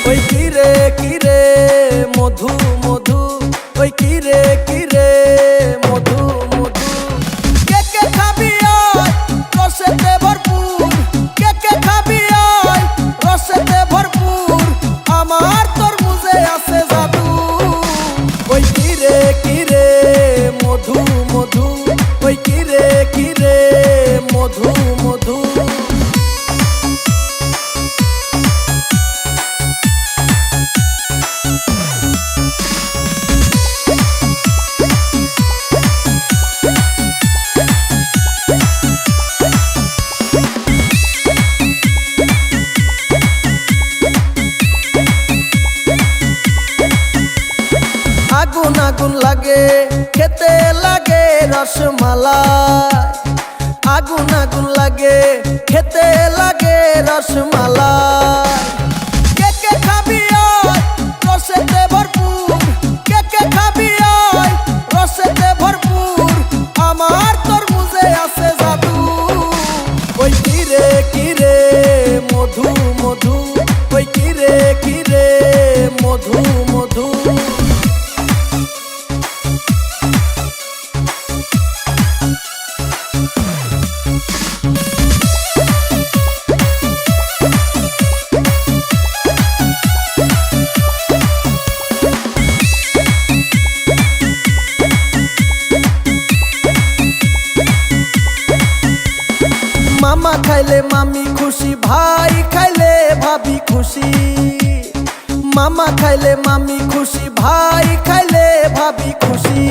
ওই কিরে মধু মধু, ওই কিরে মধু মধু। কে কে খাবি আয় রসেতে ভরপুর, কে কে খাবি আয় রসেতে ভরপুর, আমার তরমুজে আছে জাদু। ওই কিরে মধু মধু, ওই কিরে মধু মধু। আগুন আগুন লাগে খেতে লাগে রসমালাই, আগুন আগুন লাগে খেতে লাগে রসমালাই। কে কে খাবি আয় রসেতে ভরপুর, কে কে খাবি আয় রসেতে ভরপুর, আমার তরমুজে আছে জাদু। ওই কিরে মধু মধু, ওই কিরে মধু মধু। মামা খাইলে মামি খুশি, ভাই খাইলে ভাবি খুশি। মামা খাইলে মামি খুশি, ভাই খাইলে ভাবি খুশি।